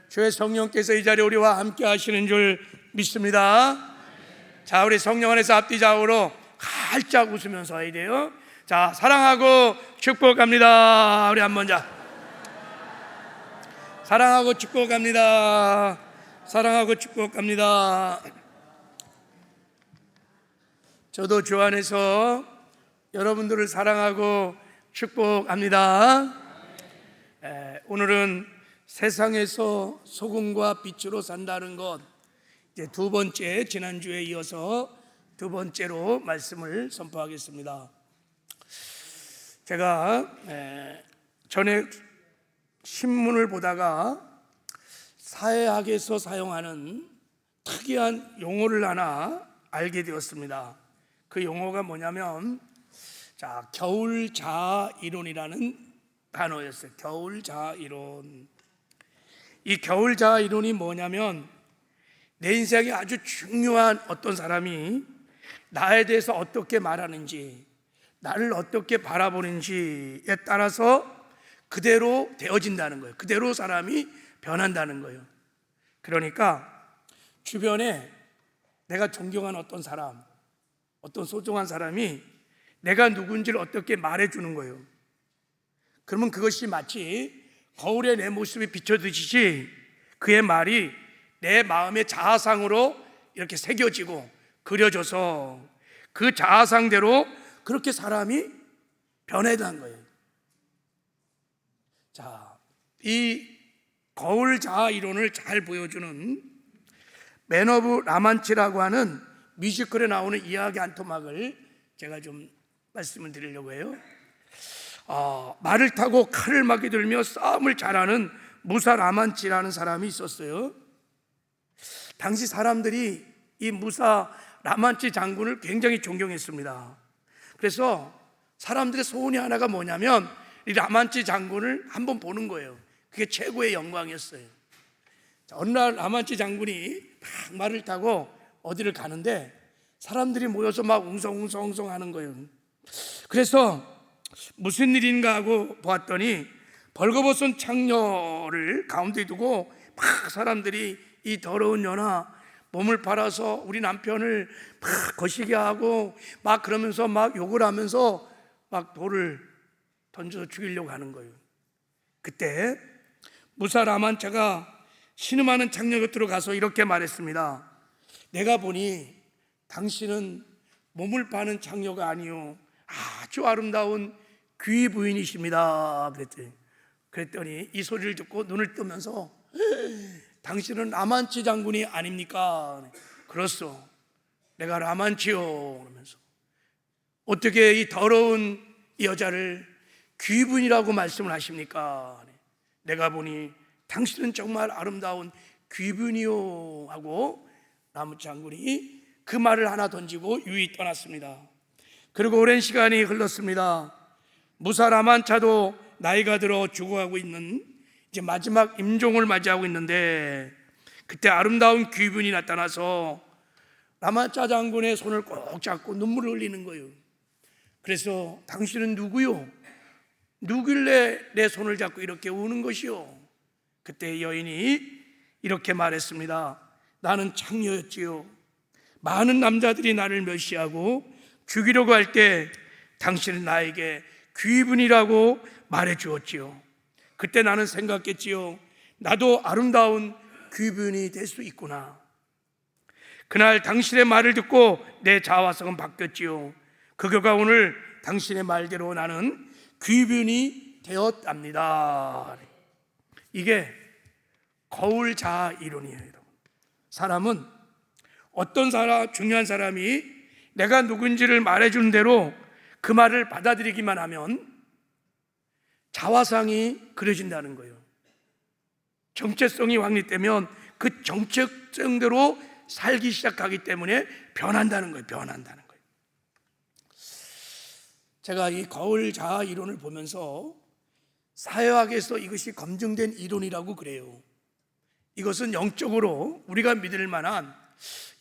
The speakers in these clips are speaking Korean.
주의 성령께서 이 자리에 우리와 함께 하시는 줄 믿습니다. 자, 우리 성령 안에서 앞뒤 좌우로 활짝 웃으면서 해야 돼요. 자, 사랑하고 축복합니다. 우리 한번 자, 사랑하고 축복합니다. 사랑하고 축복합니다. 저도 주 안에서 여러분들을 사랑하고 축복합니다. 오늘은 세상에서 소금과 빛으로 산다는 것, 이제 두 번째, 지난주에 이어서 두 번째로 말씀을 선포하겠습니다. 제가 전에 신문을 보다가 사회학에서 사용하는 특이한 용어를 하나 알게 되었습니다. 그 용어가 뭐냐면, 자, 겨울자아 이론이라는 단어였어요. 겨울자아 이론. 이 겨울자아 이론이 뭐냐면, 내 인생에 아주 중요한 어떤 사람이 나에 대해서 어떻게 말하는지, 나를 어떻게 바라보는지에 따라서 그대로 되어진다는 거예요. 그대로 사람이 변한다는 거예요. 그러니까 주변에 내가 존경하는 어떤 사람, 어떤 소중한 사람이 내가 누군지를 어떻게 말해주는 거예요. 그러면 그것이 마치 거울에 내 모습이 비춰지듯이 그의 말이 내 마음의 자아상으로 이렇게 새겨지고 그려져서 그 자아상대로 그렇게 사람이 변해간 거예요. 자, 이 거울 자아 이론을 잘 보여주는 맨 오브 라만치라고 하는 뮤지컬에 나오는 이야기 한 토막을 제가 좀 말씀을 드리려고 해요. 말을 타고 칼을 막이 들며 싸움을 잘하는 무사 라만치라는 사람이 있었어요. 당시 사람들이 이 무사 라만치 장군을 굉장히 존경했습니다. 그래서 사람들의 소원이 하나가 뭐냐면 이 라만치 장군을 한번 보는 거예요. 그게 최고의 영광이었어요. 자, 어느 날 라만치 장군이 막 말을 타고 어디를 가는데 사람들이 모여서 막 웅성웅성 하는 거예요. 그래서 무슨 일인가 하고 보았더니 벌거벗은 창녀를 가운데 두고 막 사람들이 이 더러운 년아 몸을 팔아서 우리 남편을 막 거시게 하고 막 그러면서 막 욕을 하면서 막 돌을 던져서 죽이려고 하는 거예요. 그때 무사 라만차가 신음하는 창녀 곁으로 가서 이렇게 말했습니다. 내가 보니 당신은 몸을 파는 창녀가 아니요 아주 아름다운 귀 부인이십니다. 그랬더니 이 소리를 듣고 눈을 뜨면서 당신은 라만치 장군이 아닙니까? 그렇소, 내가 라만치요. 그러면서 어떻게 이 더러운 이 여자를 귀부인이라고 말씀을 하십니까? 내가 보니 당신은 정말 아름다운 귀부인이요 하고 라만치 장군이 그 말을 하나 던지고 유유히 떠났습니다. 그리고 오랜 시간이 흘렀습니다. 무사 라만차도 나이가 들어 죽어가고 있는 이제 마지막 임종을 맞이하고 있는데 그때 아름다운 귀부인이 나타나서 라만차 장군의 손을 꼭 잡고 눈물을 흘리는 거예요. 그래서 당신은 누구요? 누길래 내 손을 잡고 이렇게 우는 것이요? 그때 여인이 이렇게 말했습니다. 나는 창녀였지요. 많은 남자들이 나를 멸시하고 죽이려고 할 때 당신은 나에게 귀분이라고 말해 주었지요. 그때 나는 생각했지요. 나도 아름다운 귀분이 될 수 있구나. 그날 당신의 말을 듣고 내 자화성은 바뀌었지요. 그 결과 오늘 당신의 말대로 나는 귀분이 되었답니다. 이게 거울 자아 이론이에요, 여러분. 사람은 어떤 중요한 사람이 내가 누군지를 말해주는 대로 그 말을 받아들이기만 하면 자화상이 그려진다는 거예요. 정체성이 확립되면 그 정체성대로 살기 시작하기 때문에 변한다는 거예요. 변한다는 거예요. 제가 이 거울 자아 이론을 보면서 사회학에서 이것이 검증된 이론이라고 그래요. 이것은 영적으로 우리가 믿을 만한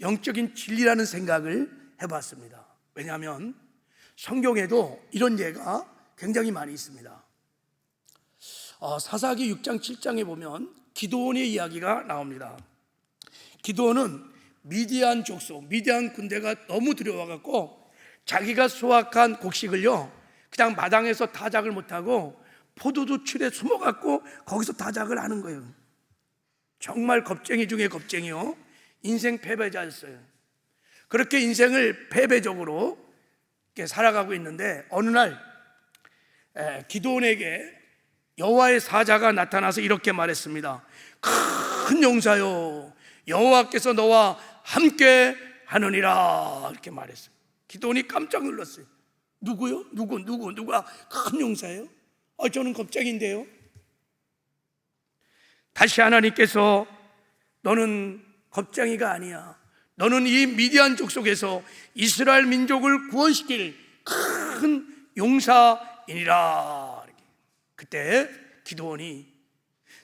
영적인 진리라는 생각을 해봤습니다. 왜냐하면 성경에도 이런 예가 굉장히 많이 있습니다. 사사기 6장 7장에 보면 기드온의 이야기가 나옵니다. 기드온은 미디안 족속, 미디안 군대가 너무 두려워갖고 자기가 수확한 곡식을요 그냥 마당에서 타작을 못하고 포도주 틀에 숨어갖고 거기서 타작을 하는 거예요. 정말 겁쟁이 중에 겁쟁이요, 인생 패배자였어요. 그렇게 인생을 패배적으로 이렇게 살아가고 있는데 어느 날 기드온에게 여호와의 사자가 나타나서 이렇게 말했습니다. 큰 용사요, 여호와께서 너와 함께 하느니라, 이렇게 말했어요. 기드온이 깜짝 놀랐어요. 누구요? 누가 큰 용사예요? 저는 겁쟁인데요. 다시 하나님께서 너는 겁쟁이가 아니야, 너는 이 미디안 족속에서 이스라엘 민족을 구원시킬 큰 용사이니라. 그때 기드온이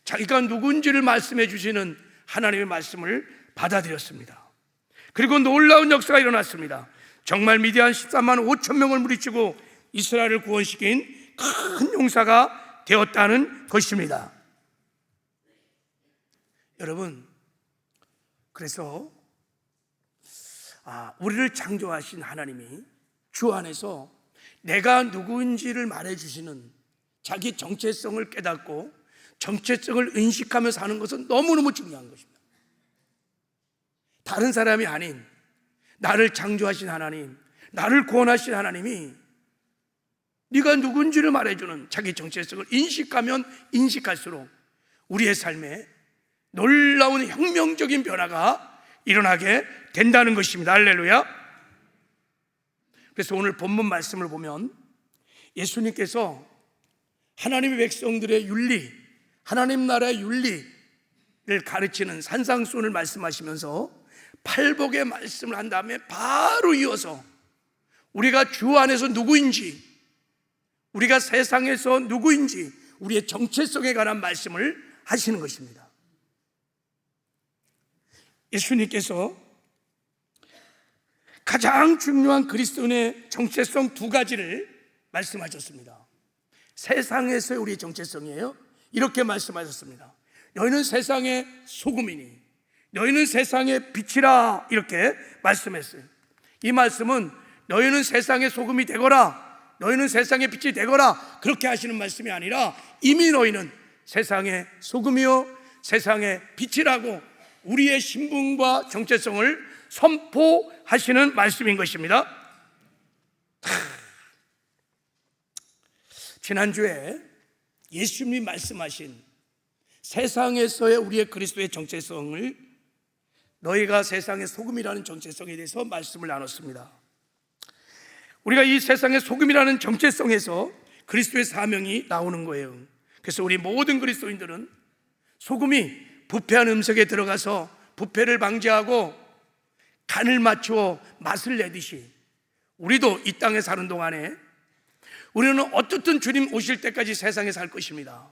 자기가 누군지를 말씀해 주시는 하나님의 말씀을 받아들였습니다. 그리고 놀라운 역사가 일어났습니다. 정말 미디안 13만 5천 명을 물리치고 이스라엘을 구원시킨 큰 용사가 되었다는 것입니다. 여러분, 그래서 우리를 창조하신 하나님이 주 안에서 내가 누구인지를 말해주시는 자기 정체성을 깨닫고 정체성을 인식하며 사는 것은 너무너무 중요한 것입니다. 다른 사람이 아닌 나를 창조하신 하나님, 나를 구원하신 하나님이 네가 누군지를 말해주는 자기 정체성을 인식하면 인식할수록 우리의 삶에 놀라운 혁명적인 변화가 일어나게 된다는 것입니다. 할렐루야. 그래서 오늘 본문 말씀을 보면 예수님께서 하나님의 백성들의 윤리, 하나님 나라의 윤리를 가르치는 산상수훈을 말씀하시면서 팔복의 말씀을 한 다음에 바로 이어서 우리가 주 안에서 누구인지, 우리가 세상에서 누구인지, 우리의 정체성에 관한 말씀을 하시는 것입니다. 예수님께서 가장 중요한 그리스도인의 정체성 두 가지를 말씀하셨습니다. 세상에서의 우리의 정체성이에요. 이렇게 말씀하셨습니다. 너희는 세상의 소금이니 너희는 세상의 빛이라, 이렇게 말씀했어요. 이 말씀은 너희는 세상의 소금이 되거라, 너희는 세상의 빛이 되거라, 그렇게 하시는 말씀이 아니라 이미 너희는 세상의 소금이요 세상의 빛이라고 우리의 신분과 정체성을 선포하시는 말씀인 것입니다. 지난주에 예수님이 말씀하신 세상에서의 우리의 그리스도의 정체성을, 너희가 세상의 소금이라는 정체성에 대해서 말씀을 나눴습니다. 우리가 이 세상의 소금이라는 정체성에서 그리스도의 사명이 나오는 거예요. 그래서 우리 모든 그리스도인들은 소금이 부패한 음식에 들어가서 부패를 방지하고 간을 맞추어 맛을 내듯이 우리도 이 땅에 사는 동안에 우리는 어떻든 주님 오실 때까지 세상에 살 것입니다.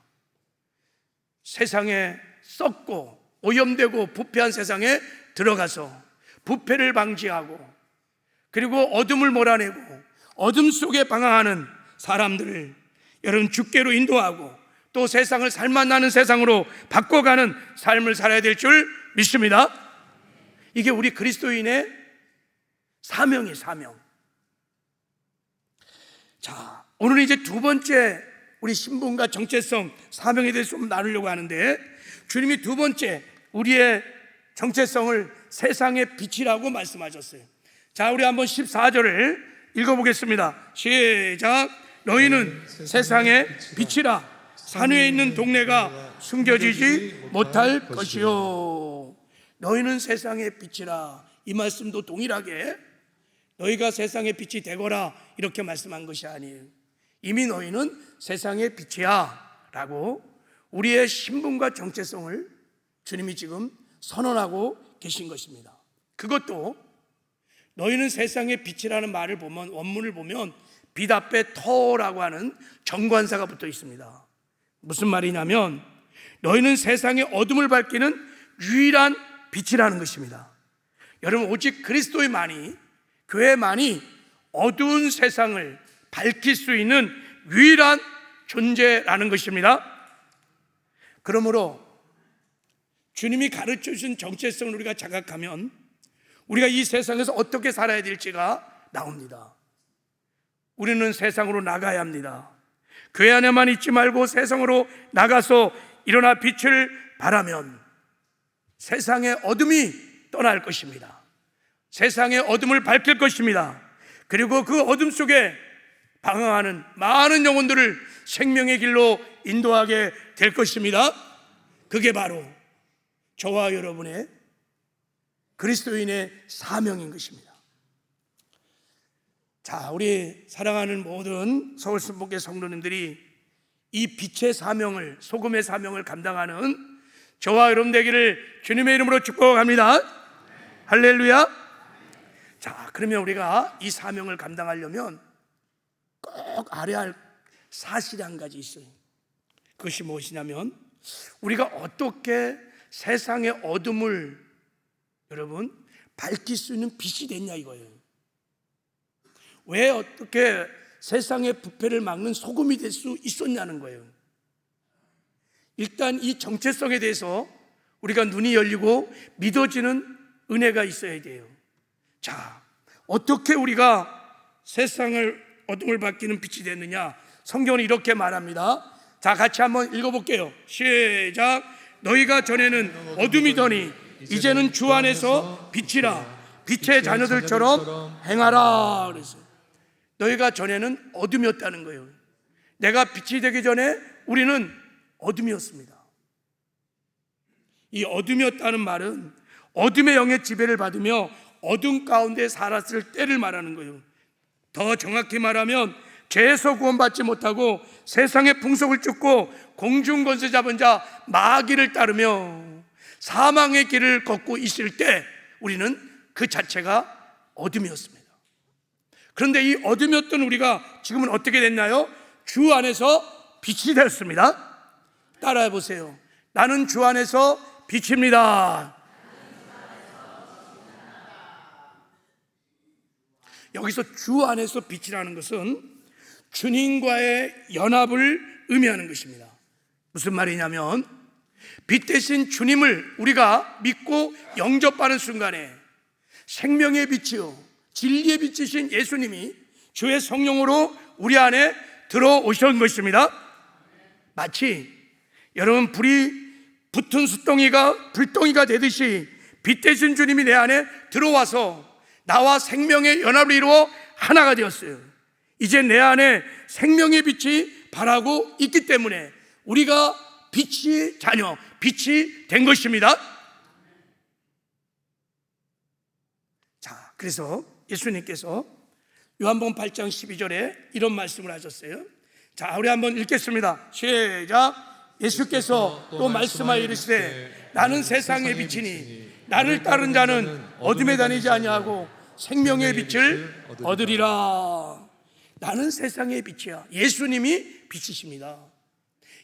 세상에 썩고 오염되고 부패한 세상에 들어가서 부패를 방지하고 그리고 어둠을 몰아내고 어둠 속에 방황하는 사람들을 여러분 주께로 인도하고 또 세상을 살맛나는 세상으로 바꿔가는 삶을 살아야 될 줄 믿습니다. 이게 우리 그리스도인의 사명이에요, 사명. 자, 오늘은 이제 두 번째 우리 신분과 정체성, 사명에 대해서 좀 나누려고 하는데, 주님이 두 번째 우리의 정체성을 세상의 빛이라고 말씀하셨어요. 자, 우리 한번 14절을 읽어보겠습니다. 시작. 너희는 세상의 빛이라. 산 위에 있는 동네가 숨겨지지 못할 것이요. 너희는 세상의 빛이라. 이 말씀도 동일하게 너희가 세상의 빛이 되거라 이렇게 말씀한 것이 아니에요. 이미 너희는 세상의 빛이야 라고 우리의 신분과 정체성을 주님이 지금 선언하고 계신 것입니다. 그것도 너희는 세상의 빛이라는 말을 보면, 원문을 보면 빛 앞에 터라고 하는 정관사가 붙어 있습니다. 무슨 말이냐면 너희는 세상의 어둠을 밝히는 유일한 빛이라는 것입니다. 여러분, 오직 그리스도의만이, 교회만이 어두운 세상을 밝힐 수 있는 유일한 존재라는 것입니다. 그러므로 주님이 가르쳐 주신 정체성을 우리가 자각하면 우리가 이 세상에서 어떻게 살아야 될지가 나옵니다. 우리는 세상으로 나가야 합니다. 교회 안에만 있지 말고 세상으로 나가서 일어나 빛을 발하면 세상의 어둠이 떠날 것입니다. 세상의 어둠을 밝힐 것입니다. 그리고 그 어둠 속에 방황하는 많은 영혼들을 생명의 길로 인도하게 될 것입니다. 그게 바로 저와 여러분의 그리스도인의 사명인 것입니다. 자, 우리 사랑하는 모든 서울순복의 성도님들이 이 빛의 사명을, 소금의 사명을 감당하는 저와 여러분 되기를 주님의 이름으로 축복합니다. 할렐루야. 자, 그러면 우리가 이 사명을 감당하려면 꼭 알아야 할 사실이 한 가지 있어요. 그것이 무엇이냐면 우리가 어떻게 세상의 어둠을 여러분 밝힐 수 있는 빛이 됐냐 이거예요. 왜 어떻게 세상의 부패를 막는 소금이 될 수 있었냐는 거예요. 일단 이 정체성에 대해서 우리가 눈이 열리고 믿어지는 은혜가 있어야 돼요. 자, 어떻게 우리가 세상을 어둠을 밝히는 빛이 됐느냐? 성경은 이렇게 말합니다. 자, 같이 한번 읽어볼게요. 시작. 너희가 전에는 어둠이더니 이제는 주 안에서 빛이라. 빛의 자녀들처럼 행하라. 그랬어요. 너희가 전에는 어둠이었다는 거예요. 내가 빛이 되기 전에 우리는 어둠이었습니다. 이 어둠이었다는 말은 어둠의 영의 지배를 받으며 어둠 가운데 살았을 때를 말하는 거예요. 더 정확히 말하면 죄에서 구원받지 못하고 세상의 풍속을 쫓고 공중 권세 잡은 자 마귀를 따르며 사망의 길을 걷고 있을 때 우리는 그 자체가 어둠이었습니다. 그런데 이 어둠이었던 우리가 지금은 어떻게 됐나요? 주 안에서 빛이 되었습니다. 따라해 보세요. 나는 주 안에서 빛입니다. 여기서 주 안에서 빛이라는 것은 주님과의 연합을 의미하는 것입니다. 무슨 말이냐면 빛 대신 주님을 우리가 믿고 영접하는 순간에 생명의 빛이요 진리의 빛이신 예수님이 주의 성령으로 우리 안에 들어오신 것입니다. 마치 여러분 불이 붙은 숯덩이가 불덩이가 되듯이 빛 대신 주님이 내 안에 들어와서 나와 생명의 연합을 이루어 하나가 되었어요. 이제 내 안에 생명의 빛이 발하고 있기 때문에 우리가 빛이 자녀, 빛이 된 것입니다. 자, 그래서 예수님께서 요한복음 8장 12절에 이런 말씀을 하셨어요. 자, 우리 한번 읽겠습니다. 시작. 예수께서 또 말씀하여 이르시되 나는 세상의 빛이니 나를 따른 자는 어둠에 다니지 아니하고 생명의 빛을 얻으리라. 나는 세상의 빛이야. 예수님이 빛이십니다.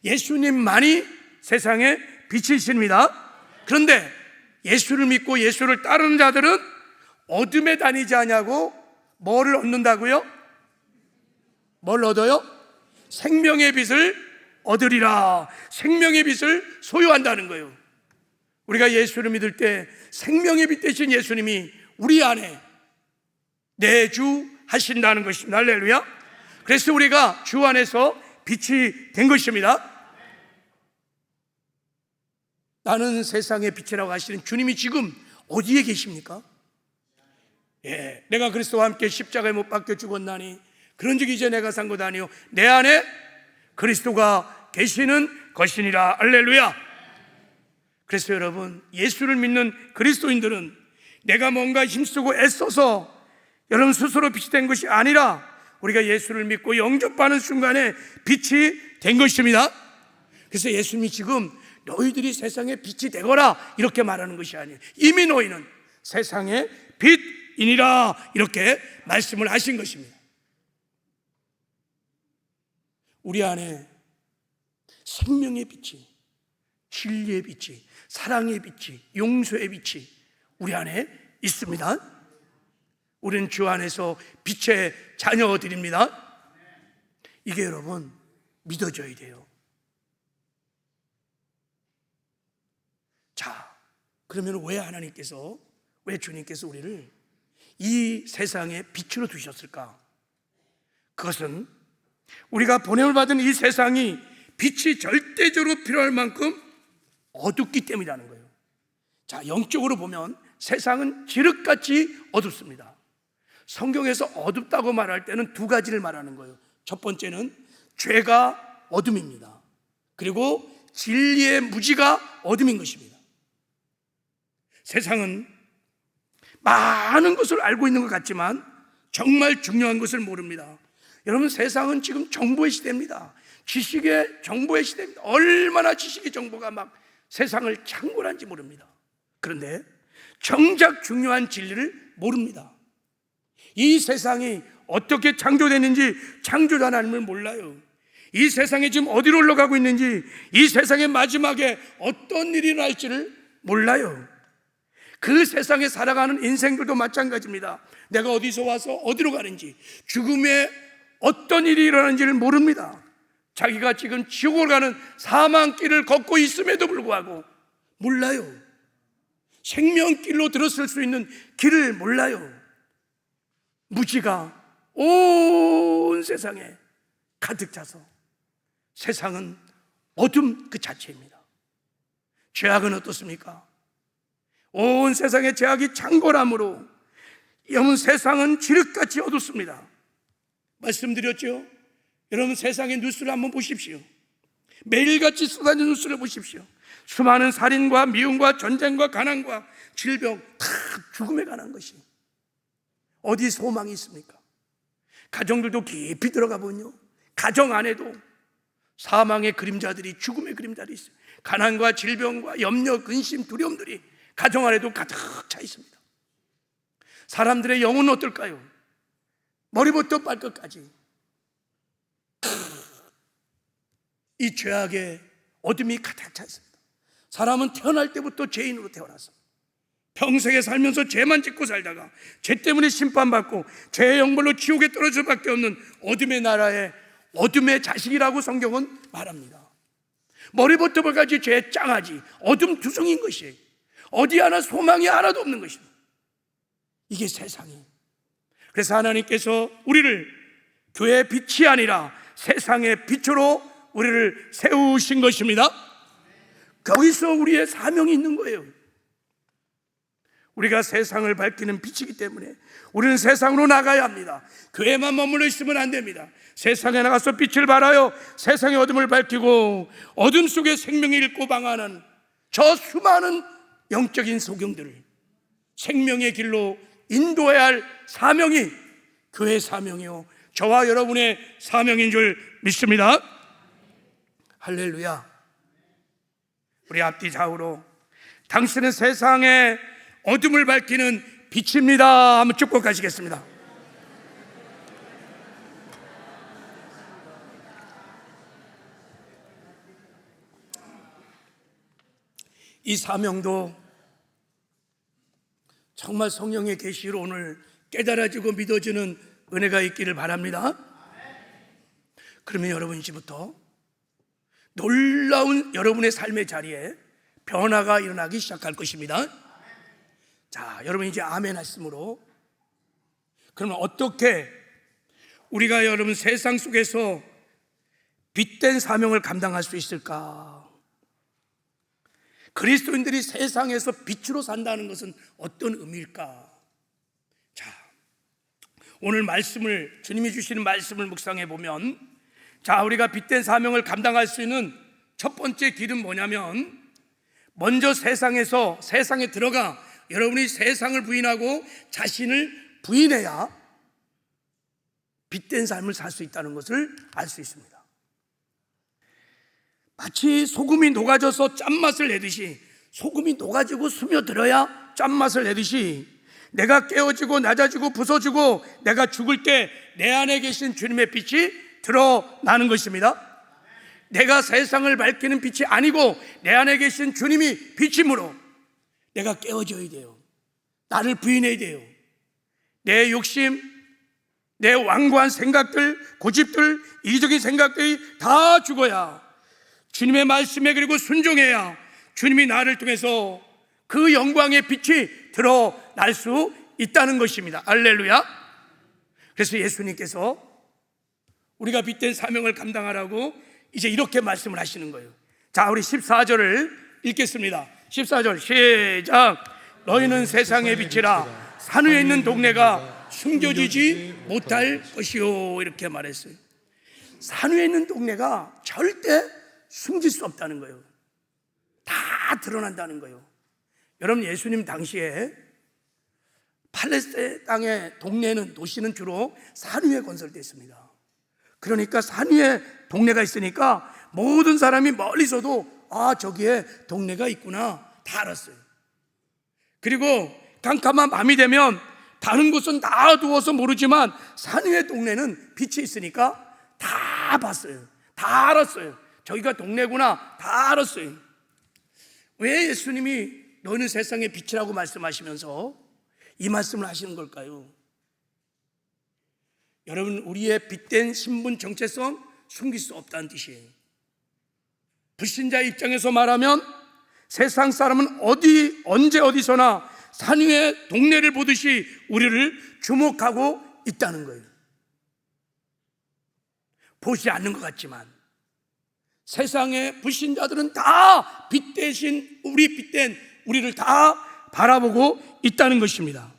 예수님만이 세상의 빛이십니다. 그런데 예수를 믿고 예수를 따르는 자들은 어둠에 다니지 아니하고 뭐를 얻는다고요? 뭘 얻어요? 생명의 빛을 얻으리라. 생명의 빛을 소유한다는 거예요. 우리가 예수를 믿을 때 생명의 빛 대신 예수님이 우리 안에 내주하신다는 것입니다. 할렐루야. 그래서 우리가 주 안에서 빛이 된 것입니다. 나는 세상의 빛이라고 하시는 주님이 지금 어디에 계십니까? 예, 내가 그리스도와 함께 십자가에 못 박혀 죽었나니 그런즉 이제 내가 산 것 아니요 내 안에 그리스도가 계시는 것이니라. 할렐루야. 그래서 여러분 예수를 믿는 그리스도인들은 내가 뭔가 힘쓰고 애써서 여러분 스스로 빛이 된 것이 아니라 우리가 예수를 믿고 영접하는 순간에 빛이 된 것입니다. 그래서 예수님이 지금 너희들이 세상의 빛이 되거라 이렇게 말하는 것이 아니에요. 이미 너희는 세상의 빛이니라 이렇게 말씀을 하신 것입니다. 우리 안에 생명의 빛이, 진리의 빛이, 사랑의 빛이, 용서의 빛이 우리 안에 있습니다. 우리는 주 안에서 빛의 자녀들입니다. 이게 여러분 믿어져야 돼요. 자, 그러면 왜 주님께서 우리를 이 세상의 빛으로 두셨을까? 그것은 우리가 보냄을 받은 이 세상이 빛이 절대적으로 필요할 만큼 어둡기 때문이라는 거예요. 자, 영적으로 보면 세상은 지륵같이 어둡습니다. 성경에서 어둡다고 말할 때는 두 가지를 말하는 거예요. 첫 번째는 죄가 어둠입니다. 그리고 진리의 무지가 어둠인 것입니다. 세상은 많은 것을 알고 있는 것 같지만 정말 중요한 것을 모릅니다. 여러분, 세상은 지금 정보의 시대입니다. 지식의 정보의 시대입니다. 얼마나 지식의 정보가 막 세상을 창궐한지 모릅니다. 그런데 정작 중요한 진리를 모릅니다. 이 세상이 어떻게 창조됐는지 창조자 하나님을 몰라요. 이 세상이 지금 어디로 올라가고 있는지, 이 세상의 마지막에 어떤 일이 날지를 몰라요. 그 세상에 살아가는 인생들도 마찬가지입니다. 내가 어디서 와서 어디로 가는지, 죽음에 어떤 일이 일어나는지를 모릅니다. 자기가 지금 지옥으로 가는 사망길을 걷고 있음에도 불구하고 몰라요. 생명길로 들었을 수 있는 길을 몰라요. 무지가 온 세상에 가득 차서 세상은 어둠 그 자체입니다. 죄악은 어떻습니까? 온 세상에 죄악이 창궐함으로 여러분, 세상은 지륵같이 어둡습니다. 말씀드렸죠? 여러분, 세상의 뉴스를 한번 보십시오. 매일같이 쏟아지는 뉴스를 보십시오. 수많은 살인과 미움과 전쟁과 가난과 질병, 다 죽음에 관한 것이 어디 소망이 있습니까? 가정들도 깊이 들어가 보면요, 가정 안에도 사망의 그림자들이, 죽음의 그림자들이 있어요. 가난과 질병과 염려, 근심, 두려움들이 가정 안에도 가득 차 있습니다. 사람들의 영혼은 어떨까요? 머리부터 발끝까지 이 죄악의 어둠이 가득 차 있습니다. 사람은 태어날 때부터 죄인으로 태어나서 평생에 살면서 죄만 짓고 살다가 죄 때문에 심판받고 죄의 영벌로 지옥에 떨어질 수밖에 없는 어둠의 나라의 어둠의 자식이라고 성경은 말합니다. 머리부터 발까지 죄의 짱아지, 어둠 두성인 것이, 어디 하나 소망이 하나도 없는 것입니다. 이게 세상이. 그래서 하나님께서 우리를 교회의 빛이 아니라 세상의 빛으로 우리를 세우신 것입니다. 거기서 우리의 사명이 있는 거예요. 우리가 세상을 밝히는 빛이기 때문에 우리는 세상으로 나가야 합니다. 교회만 머물러 있으면 안 됩니다. 세상에 나가서 빛을 발하여 세상의 어둠을 밝히고 어둠 속에 생명을 잃고 방황하는 저 수많은 영적인 소경들을 생명의 길로 인도해야 할 사명이 교회의 사명이요, 저와 여러분의 사명인 줄 믿습니다. 할렐루야. 우리 앞뒤 좌우로 당신은 세상의 어둠을 밝히는 빛입니다 한번 축복하시겠습니다. 이 사명도 정말 성령의 계시로 오늘 깨달아지고 믿어지는 은혜가 있기를 바랍니다. 그러면 여러분 이제부터 놀라운 여러분의 삶의 자리에 변화가 일어나기 시작할 것입니다. 자, 여러분 이제 아멘 하심으로, 그러면 어떻게 우리가 여러분 세상 속에서 빛된 사명을 감당할 수 있을까? 그리스도인들이 세상에서 빛으로 산다는 것은 어떤 의미일까? 자, 오늘 말씀을, 주님이 주시는 말씀을 묵상해 보면, 자, 우리가 빛된 사명을 감당할 수 있는 첫 번째 길은 뭐냐면, 먼저 세상에 들어가 여러분이 세상을 부인하고 자신을 부인해야 빛된 삶을 살 수 있다는 것을 알 수 있습니다. 마치 소금이 녹아져서 짠맛을 내듯이, 소금이 녹아지고 스며들어야 짠맛을 내듯이, 내가 깨어지고 낮아지고 부서지고 내가 죽을 때 내 안에 계신 주님의 빛이 드러나는 것입니다. 내가 세상을 밝히는 빛이 아니고 내 안에 계신 주님이 빛이므로 내가 깨어져야 돼요. 나를 부인해야 돼요. 내 욕심, 내 완고한 생각들, 고집들, 이기적인 생각들이 다 죽어야 주님의 말씀에 그리고 순종해야 주님이 나를 통해서 그 영광의 빛이 드러날 수 있다는 것입니다. 할렐루야. 그래서 예수님께서 우리가 빛된 사명을 감당하라고 이제 이렇게 말씀을 하시는 거예요. 자, 우리 14절을 읽겠습니다. 14절 시작. 너희는 세상의 빛이라. 산 위에 있는 동네가 숨겨지지 못할 것이요. 이렇게 말했어요. 산 위에 있는 동네가 절대 숨길 수 없다는 거예요. 다 드러난다는 거예요. 여러분, 예수님 당시에 팔레스타인 땅의 동네는, 도시는 주로 산 위에 건설됐습니다. 그러니까 산 위에 동네가 있으니까 모든 사람이 멀리서도 저기에 동네가 있구나 다 알았어요. 그리고 깜깜한 밤이 되면 다른 곳은 다 두어서 모르지만 산 위에 동네는 빛이 있으니까 다 봤어요. 다 알았어요. 저기가 동네구나 다 알았어요. 왜 예수님이 너는 세상의 빛이라고 말씀하시면서 이 말씀을 하시는 걸까요? 여러분, 우리의 빛된 신분 정체성 숨길 수 없다는 뜻이에요. 불신자의 입장에서 말하면 세상 사람은 언제 어디서나 산 위의 동네를 보듯이 우리를 주목하고 있다는 거예요. 보지 않는 것 같지만 세상의 불신자들은 다 빛 대신 빛된 우리를 다 바라보고 있다는 것입니다.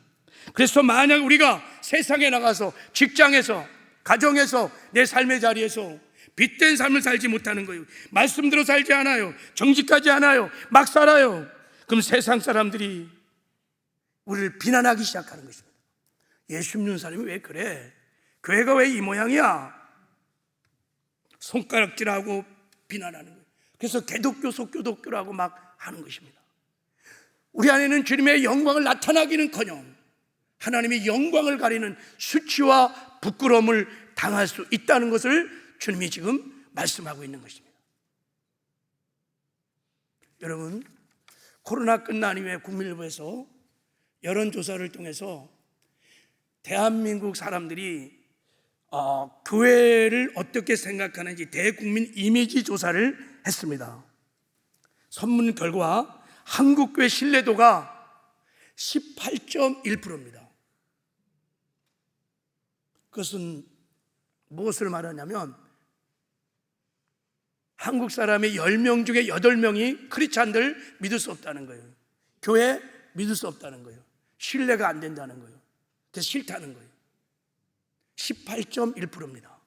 그래서 만약 우리가 세상에 나가서 직장에서 가정에서 내 삶의 자리에서 빛된 삶을 살지 못하는 거예요. 말씀대로 살지 않아요. 정직하지 않아요. 막 살아요. 그럼 세상 사람들이 우리를 비난하기 시작하는 것입니다. 예수 믿는 사람이 왜 그래? 교회가 왜 이 모양이야? 손가락질하고 비난하는 거예요. 그래서 개독교, 속교독교라고 막 하는 것입니다. 우리 안에는 주님의 영광을 나타나기는커녕 하나님의 영광을 가리는 수치와 부끄러움을 당할 수 있다는 것을 주님이 지금 말씀하고 있는 것입니다. 여러분, 코로나 끝난 이후에 국민일보에서 여론조사를 통해서 대한민국 사람들이 교회를 어떻게 생각하는지 대국민 이미지 조사를 했습니다. 선문 결과 한국교회 신뢰도가 18.1%입니다. 그것은 무엇을 말하냐면 한국 사람의 10명 중에 8명이 크리스찬들 믿을 수 없다는 거예요. 교회 믿을 수 없다는 거예요. 신뢰가 안 된다는 거예요. 그래서 싫다는 거예요. 18.1%입니다.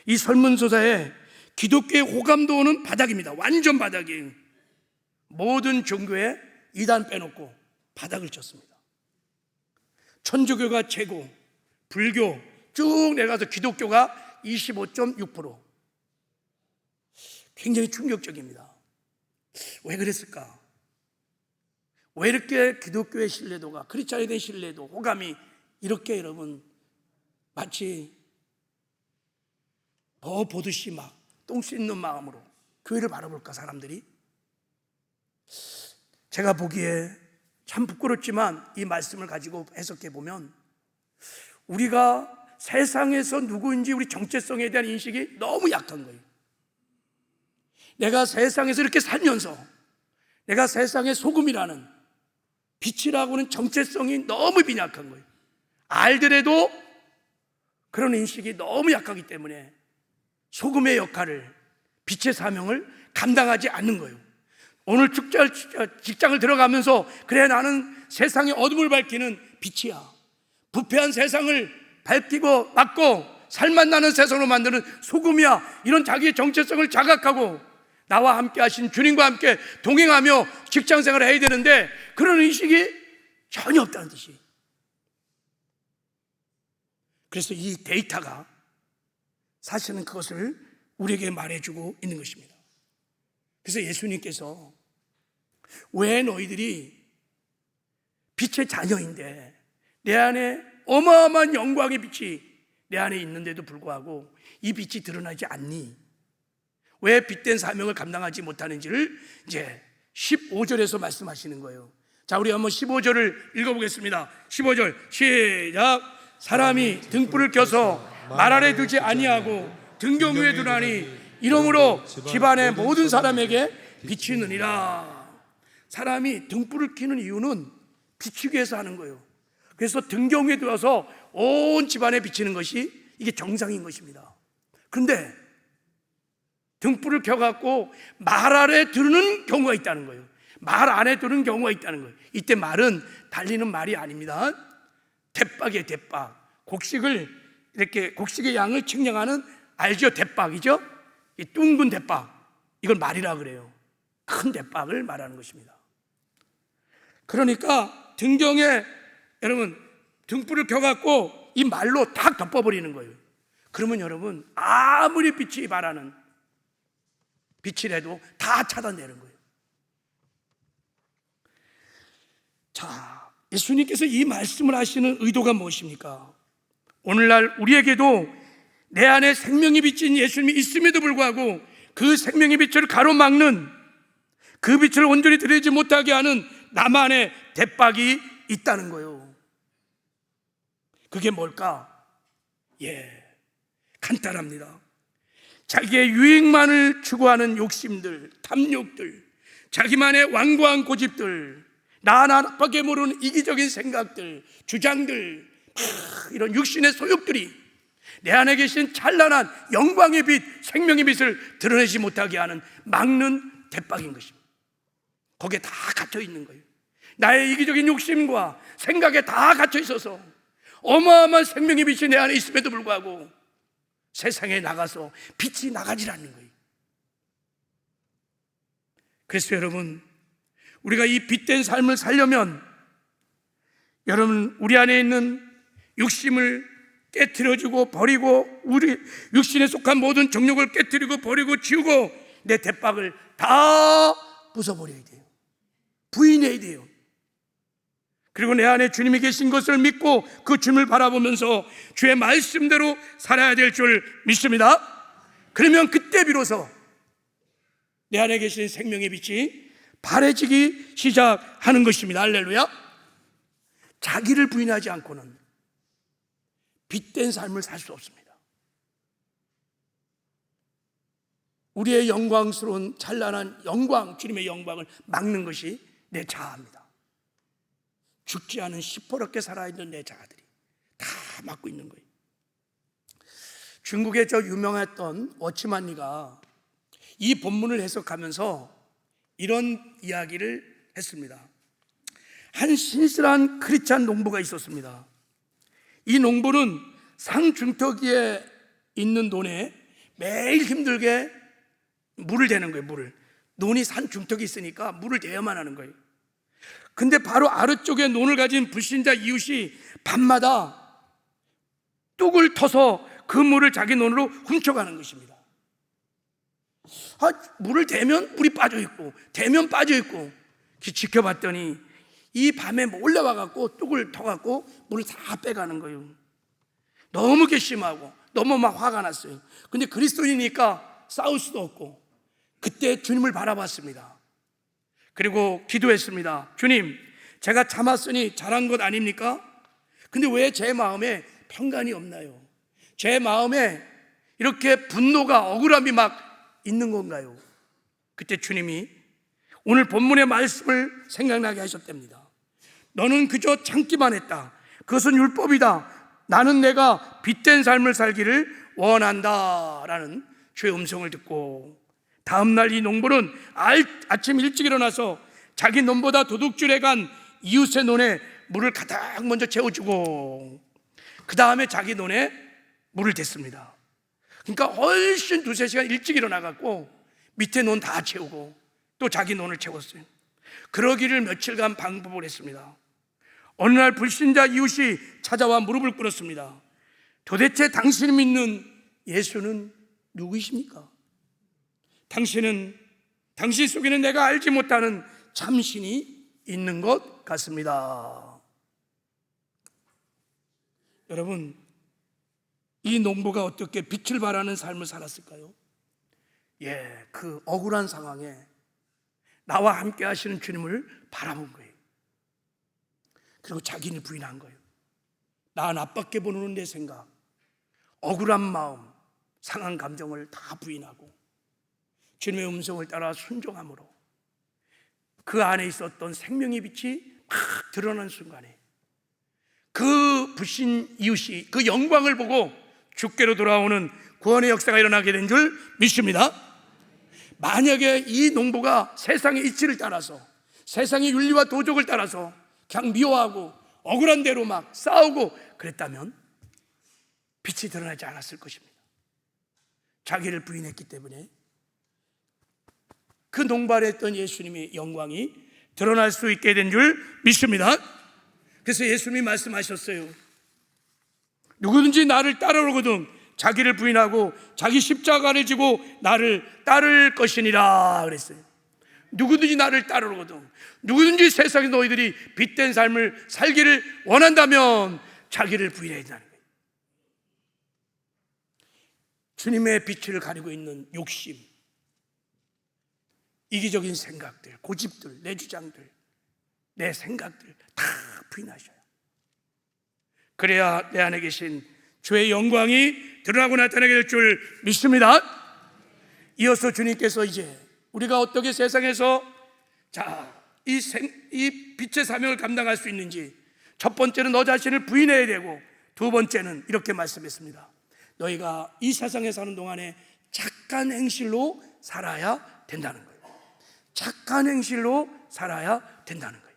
이 설문조사에 기독교의 호감도는 바닥입니다. 완전 바닥이에요. 모든 종교에 이단 빼놓고 바닥을 쳤습니다. 천주교가 최고, 불교 쭉 내려가서 기독교가 25.6%. 굉장히 충격적입니다. 왜 그랬을까? 왜 이렇게 기독교의 신뢰도가, 크리스찬에 대한 신뢰도, 호감이 이렇게 여러분 마치 더 보듯이 막 똥 씻는 마음으로 교회를 바라볼까 사람들이? 제가 보기에 참 부끄럽지만 이 말씀을 가지고 해석해 보면 우리가 세상에서 누구인지 우리 정체성에 대한 인식이 너무 약한 거예요. 내가 세상에서 이렇게 살면서 내가 세상의 소금이라는 빛이라고 하는 정체성이 너무 빈약한 거예요. 알더라도 그런 인식이 너무 약하기 때문에 소금의 역할을, 빛의 사명을 감당하지 않는 거예요. 오늘 직장을 들어가면서 그래 나는 세상의 어둠을 밝히는 빛이야, 부패한 세상을 밝히고 막고 살맛 나는 세상으로 만드는 소금이야, 이런 자기의 정체성을 자각하고 나와 함께 하신 주님과 함께 동행하며 직장생활을 해야 되는데 그런 인식이 전혀 없다는 뜻이에요. 그래서 이 데이터가 사실은 그것을 우리에게 말해주고 있는 것입니다. 그래서 예수님께서 왜 너희들이 빛의 자녀인데 내 안에 어마어마한 영광의 빛이 내 안에 있는데도 불구하고 이 빛이 드러나지 않니? 왜 빛된 사명을 감당하지 못하는지를 이제 15절에서 말씀하시는 거예요. 자, 우리 한번 15절을 읽어보겠습니다. 15절 시작. 사람이 등불을 켜서 말 아래 두지 아니하고 등경 위에 두나니 이러므로 집안의 모든 사람에게 비치느니라. 사람이 등불을 켜는 이유는 비추기 위해서 하는 거예요. 그래서 등경에 들어서 온 집안에 비치는 것이 이게 정상인 것입니다. 그런데 등불을 켜갖고 말 아래 두는 경우가 있다는 거예요. 말 안에 두는 경우가 있다는 거예요. 이때 말은 달리는 말이 아닙니다. 대박이에요, 대박. 곡식을 이렇게 곡식의 양을 측량하는, 알죠? 대박이죠? 이 둥근 대박, 이걸 말이라 그래요. 큰 대박을 말하는 것입니다. 그러니까 등경에 여러분 등불을 켜갖고 이 말로 딱 덮어버리는 거예요. 그러면 여러분 아무리 빛이 바라는 빛이라도 다 차단되는 거예요. 자, 예수님께서 이 말씀을 하시는 의도가 무엇입니까? 오늘날 우리에게도 내 안에 생명이 비친 예수님이 있음에도 불구하고 그 생명의 빛을 가로막는, 그 빛을 온전히 드리지 못하게 하는 나만의 대박이 있다는 거예요. 그게 뭘까? 간단합니다. 자기의 유익만을 추구하는 욕심들, 탐욕들, 자기만의 완고한 고집들, 나 하나밖에 모르는 이기적인 생각들, 주장들, 이런 육신의 소욕들이 내 안에 계신 찬란한 영광의 빛, 생명의 빛을 드러내지 못하게 하는 막는 대박인 것입니다. 거기에 다 갇혀 있는 거예요. 나의 이기적인 욕심과 생각에 다 갇혀 있어서 어마어마한 생명의 빛이 내 안에 있음에도 불구하고 세상에 나가서 빛이 나가질 않는 거예요. 그래서 여러분, 우리가 이 빛된 삶을 살려면 여러분 우리 안에 있는 욕심을 깨트려주고 버리고, 우리 육신에 속한 모든 정욕을 깨트리고 버리고 지우고 내 대박을 다 부숴버려야 돼요. 부인해야 돼요. 그리고 내 안에 주님이 계신 것을 믿고 그 주님을 바라보면서 주의 말씀대로 살아야 될 줄 믿습니다. 그러면 그때 비로소 내 안에 계신 생명의 빛이 바래지기 시작하는 것입니다. 할렐루야. 자기를 부인하지 않고는 빛된 삶을 살 수 없습니다. 우리의 영광스러운 찬란한 영광, 주님의 영광을 막는 것이 내 자아입니다. 죽지 않은 시퍼렇게 살아있는 내 자아들이 다 막고 있는 거예요. 중국의 저 유명했던 워치만리가 이 본문을 해석하면서 이런 이야기를 했습니다. 한 신실한 크리스찬 농부가 있었습니다. 이 농부는 상중턱위에 있는 논에 매일 힘들게 물을 대는 거예요. 논이 산중턱에 있으니까 물을 대야만 하는 거예요. 근데 바로 아래쪽에 논을 가진 불신자 이웃이 밤마다 뚝을 터서 그 물을 자기 논으로 훔쳐가는 것입니다. 물을 대면 물이 빠져있고 대면 빠져있고, 지켜봤더니 이 밤에 몰래 와갖고 뚝을 터갖고 물을 다 빼가는 거예요. 너무 괘씸하고 너무 막 화가 났어요. 근데 그리스도인이니까 싸울 수도 없고 그때 주님을 바라봤습니다. 그리고 기도했습니다. 주님, 제가 참았으니 잘한 것 아닙니까? 근데 왜 제 마음에 평간이 없나요? 제 마음에 이렇게 분노가, 억울함이 막 있는 건가요? 그때 주님이 오늘 본문의 말씀을 생각나게 하셨답니다. 너는 그저 참기만 했다. 그것은 율법이다. 나는 내가 빛된 삶을 살기를 원한다 라는 주의 음성을 듣고, 다음날 이 농부는 아침 일찍 일어나서 자기 논보다 도둑질해 간 이웃의 논에 물을 가득 먼저 채워주고 그 다음에 자기 논에 물을 댔습니다. 그러니까 훨씬 두세 시간 일찍 일어나갖고 밑에 논 다 채우고 또 자기 논을 채웠어요. 그러기를 며칠간 반복을 했습니다. 어느 날 불신자 이웃이 찾아와 무릎을 꿇었습니다. 도대체 당신이 믿는 예수는 누구이십니까? 당신 속에는 내가 알지 못하는 참신이 있는 것 같습니다. 여러분, 이 농부가 어떻게 빛을 발하는 삶을 살았을까요? 그 억울한 상황에 나와 함께 하시는 주님을 바라본 거예요. 그리고 자기를 부인한 거예요. 나 나밖에 모르는 내 생각, 억울한 마음, 상한 감정을 다 부인하고 주님의 음성을 따라 순종함으로 그 안에 있었던 생명의 빛이 막 드러난 순간에 그 부신 이웃이 그 영광을 보고 주께로 돌아오는 구원의 역사가 일어나게 된 줄 믿습니다. 만약에 이 농부가 세상의 이치를 따라서, 세상의 윤리와 도덕을 따라서 그냥 미워하고 억울한 대로 막 싸우고 그랬다면 빛이 드러나지 않았을 것입니다. 자기를 부인했기 때문에 그 농발했던 예수님의 영광이 드러날 수 있게 된 줄 믿습니다. 그래서 예수님이 말씀하셨어요. 누구든지 나를 따르거든 자기를 부인하고 자기 십자가를 지고 나를 따를 것이니라 그랬어요. 누구든지 나를 따르거든, 누구든지 세상에 너희들이 빛된 삶을 살기를 원한다면 자기를 부인해야 된다는 거예요. 주님의 빛을 가리고 있는 욕심, 이기적인 생각들, 고집들, 내 주장들, 내 생각들 다 부인하셔요. 그래야 내 안에 계신 주의 영광이 드러나고 나타나게 될 줄 믿습니다. 이어서 주님께서 이제 우리가 어떻게 세상에서 이 빛의 사명을 감당할 수 있는지, 첫 번째는 너 자신을 부인해야 되고, 두 번째는 이렇게 말씀했습니다. 너희가 이 세상에 사는 동안에 착한 행실로 살아야 된다는 거예요. 착한 행실로 살아야 된다는 거예요.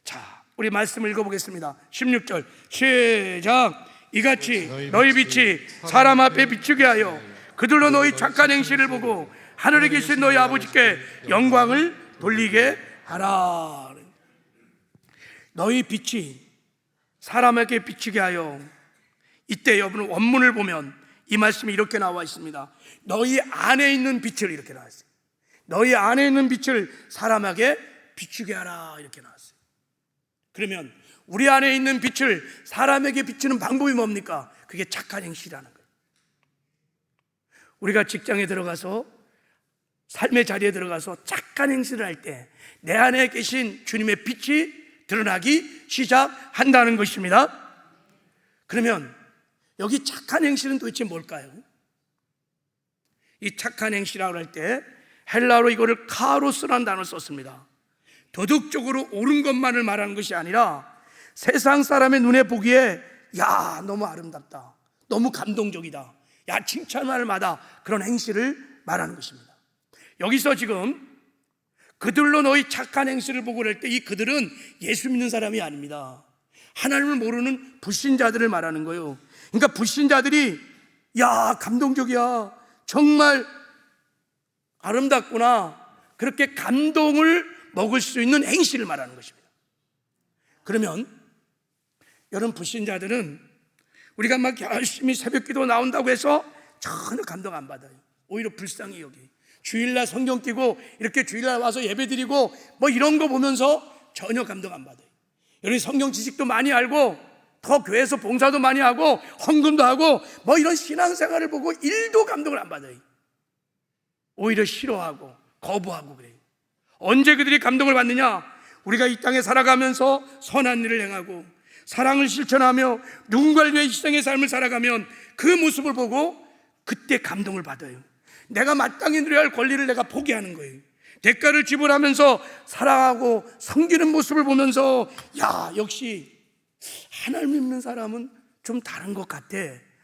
자, 우리 말씀을 읽어보겠습니다. 16절 시작. 이같이 너희 빛이 사람 앞에 비추게 하여 그들로 너희 착한 행실을 보고 하늘에 계신 너희 아버지께 영광을 돌리게 하라. 너희 빛이 사람에게 비추게 하여, 이때 여러분 원문을 보면 이 말씀이 이렇게 나와 있습니다. 너희 안에 있는 빛을, 이렇게 나왔어요. 너희 안에 있는 빛을 사람에게 비추게 하라, 이렇게 나왔어요. 그러면 우리 안에 있는 빛을 사람에게 비추는 방법이 뭡니까? 그게 착한 행실이라는 거예요. 우리가 직장에 들어가서, 삶의 자리에 들어가서 착한 행실을 할 때 내 안에 계신 주님의 빛이 드러나기 시작한다는 것입니다. 그러면 여기 착한 행실은 도대체 뭘까요? 이 착한 행실이라고 할 때 헬라어로 이거를 카로스라는 단어를 썼습니다. 도덕적으로 옳은 것만을 말하는 것이 아니라 세상 사람의 눈에 보기에 야, 너무 아름답다, 너무 감동적이다, 야, 칭찬할 만하다, 그런 행실을 말하는 것입니다. 여기서 지금 그들로 너희 착한 행실을 보고 그럴 때 이 그들은 예수 믿는 사람이 아닙니다. 하나님을 모르는 불신자들을 말하는 거예요. 그러니까 불신자들이 야, 감동적이야, 정말 아름답구나, 그렇게 감동을 먹을 수 있는 행실을 말하는 것입니다. 그러면 여러분, 불신자들은 우리가 막 열심히 새벽기도 나온다고 해서 전혀 감동 안 받아요. 오히려 불쌍히 여기 주일날 성경 띄고 이렇게 주일날 와서 예배드리고 뭐 이런 거 보면서 전혀 감동 안 받아요. 여러분, 성경 지식도 많이 알고 더 교회에서 봉사도 많이 하고 헌금도 하고 뭐 이런 신앙생활을 보고 1도 감동을 안 받아요. 오히려 싫어하고 거부하고 그래요. 언제 그들이 감동을 받느냐? 우리가 이 땅에 살아가면서 선한 일을 행하고 사랑을 실천하며 누군가를 위해 희생의 삶을 살아가면 그 모습을 보고 그때 감동을 받아요. 내가 마땅히 누려야 할 권리를 내가 포기하는 거예요. 대가를 지불하면서 사랑하고 섬기는 모습을 보면서 야, 역시 하나님 믿는 사람은 좀 다른 것 같아